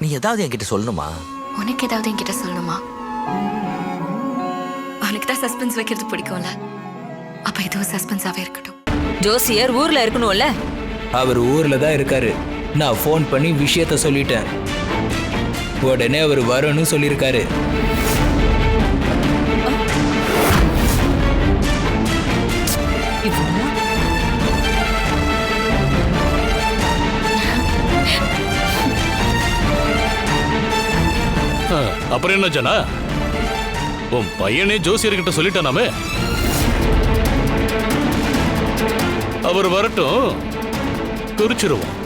நீ ஏதாவது என்கிட்ட சொல்லணுமா? உனக்கு ஏதாவது என்கிட்ட சொல்லணுமா? உனக்கு தான் சஸ்பென்ஸ் வைக்கிறது பிடிக்கும்ல, அப்ப இதுவும் சஸ்பென்ஸாவே இருக்கட்டும். ஜோசியர் ஊர்ல இருக்கணும்ல? அவர் ஊர்ல தான் இருக்காரு. நான் ஃபோன் பண்ணி விஷயத்த சொல்லிட்டேன். உடனே அவர் வரணும்னு சொல்லியிருக்காரு. அப்புறம் என்ன ஜனா, உன் பையனே ஜோசியர்கிட்ட சொல்லிட்டானாமே. அவர் வரட்டும், குறிச்சிருவோம்.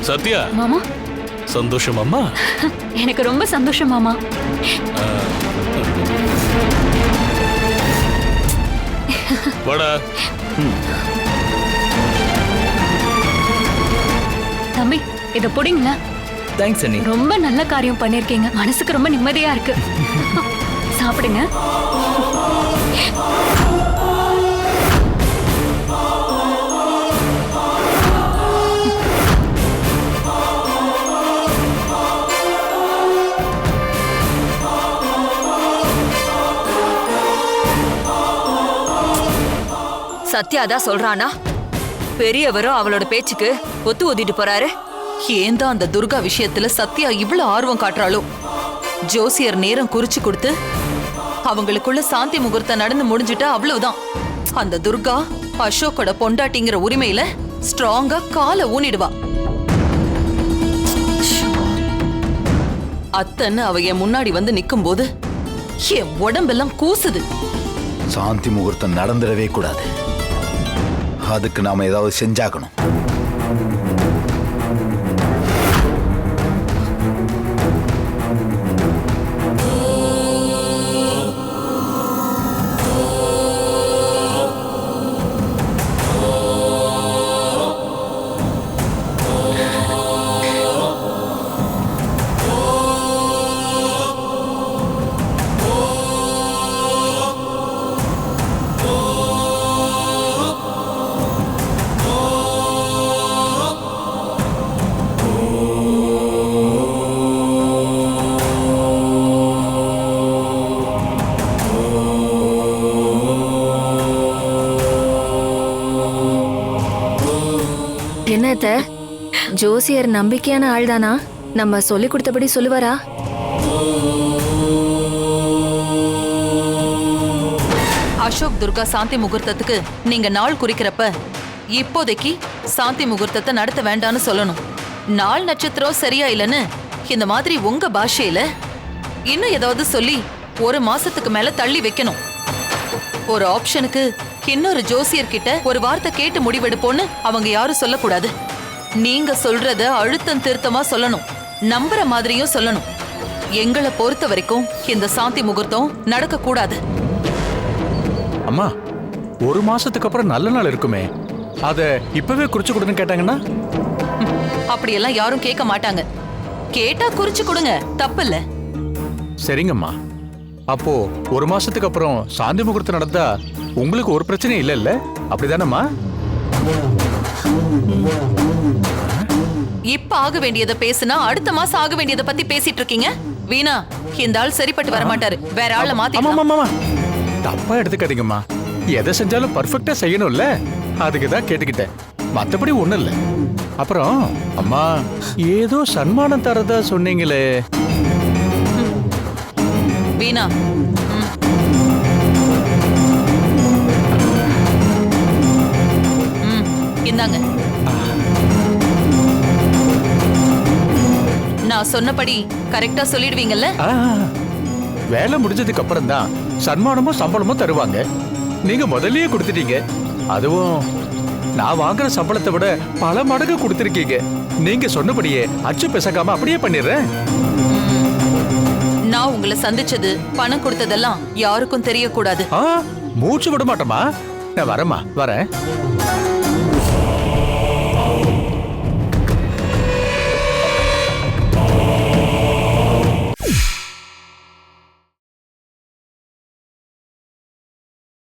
சத்யா மாமா, சந்தோஷம் அம்மா? எனக்கு ரொம்ப சந்தோஷம் மாமா. வாடா. தம்பி, இத புடிங்களா? தேங்க்ஸ் அண்ணி. ரொம்ப நல்ல காரியம் பண்ணிருக்கீங்க. மனசுக்கு ரொம்ப நிம்மதியா இருக்கு. சாப்பிடுங்க. சத்யாதான் சொல்றானா? பெரியவரும் அவளோட பேச்சுக்கு ஒத்து ஊதிட்டு போறாரு. ஏன் தான் அந்த துர்கா விஷயத்துல சத்யா இவ்வளவு ஆர்வம் காட்டுறாளோ? ஜோசியர் நேரம் குறிச்சு கொடுத்து அவங்களுக்குள்ள சாந்தி முகூர்த்தம் நடந்து முடிஞ்சிட்டா அவ்வளவுதான். அந்த துர்கா அசோக்கோட பொண்டாட்டிங்கிற உரிமையில ஸ்ட்ராங்கா காலை ஊனிடுவா. அத்தன்னு அவ என் முன்னாடி வந்து நிக்கும் போது என் உடம்பெல்லாம் கூசுது. சாந்தி முகூர்த்தம் நடந்துடவே கூடாது. அதுக்கு நாம ஏதாவது செஞ்சாக்கணும். என்னத்த, ஜோசியர் நம்பிக்கையான ஆள் தானா? நம்ம சொல்லி கொடுத்தபடி சொல்லுவாரா? அசோக் துர்கா சாந்தி முகூர்த்தத்துக்கு நீங்க நாள் குறிக்கிறப்ப இப்போதைக்கு சாந்தி முகூர்த்தத்தை நடத்த வேண்டாம்னு சொல்லணும். நாள் நட்சத்திரம் சரியா இல்லைன்னு இந்த மாதிரி உங்க பாஷையில இன்னும் ஏதாவது சொல்லி ஒரு மாசத்துக்கு மேல தள்ளி வைக்கணும். ஒரு ஆப்ஷனுக்கு இன்னொரு ஜோசியர் கிட்ட ஒரு வார்த்தை கேட்டு முடிவெடுப்போன்னு அவங்க யாரும் சொல்லக்கூடாது. நீங்க சொல்றத அழுத்தம் திருத்தமா சொல்லணும், நம்புற மாதிரியும் சொல்லணும். எங்களை பொறுத்த வரைக்கும் இந்த சாந்தி முகூர்த்தம் நடக்க கூடாது. அம்மா, ஒரு மாசத்துக்கு அப்புறம் நல்ல நாள் இருக்குமே, அத இப்பவே குறிச்சு கொடுன்னு கேட்டாங்கன்னா? அப்படியெல்லாம் யாரும் கேட்க மாட்டாங்க. கேட்டா குறிச்சு கொடுங்க, தப்பு இல்ல. சரிங்கம்மா. அப்போ ஒரு மாசத்துக்கு அப்புறம் சாந்தி முகூர்த்தம் நடந்தா உங்களுக்கு ஒரு பிரச்சனையும் இல்ல, அப்படிதானம்மா? இப்ப ஆக வேண்டியதை பேசுனா அடுத்த மாசம் ஆக வேண்டியதை பத்தி பேசிட்டு இருக்கீங்க. வீணா, இந்த ஆள் சரிப்பட்டு வரமாட்டாரு. வேற ஆளை மாத்தி. தப்பா எடுத்துக்காதீங்கம்மா. எதை செஞ்சாலும் பர்ஃபெக்டா செய்யணும்ல, அதுக்குதான் கேட்டுக்கிட்டேன். மத்தபடி ஒண்ணும் இல்ல. அப்புறம் அம்மா, ஏதோ சன்மானம் தரதா சொன்னீங்களே? வீணா, இந்தாங்க. நான் சொன்னபடி கரெக்டா சொல்லிடுவீங்கல்ல? வேலை முடிஞ்சதுக்கு அப்புறம் தான் சன்மானமும் சம்பளமும் தருவாங்க. நீங்க முதல்லயே கொடுத்துட்டீங்க. அதுவும் நான் வாங்குற சம்பளத்தை விட பல மடங்கு கொடுத்திருக்கீங்க. நீங்க சொன்னபடியே அச்சு பிசகாம அப்படியே பண்ணிடுறேன். நான் உங்களை சந்திச்சது, பணம் கொடுத்ததெல்லாம் யாருக்கும் தெரியக்கூடாது. மூச்சு விட மாட்டோமா? நான் வரேம்மா, வரேன்.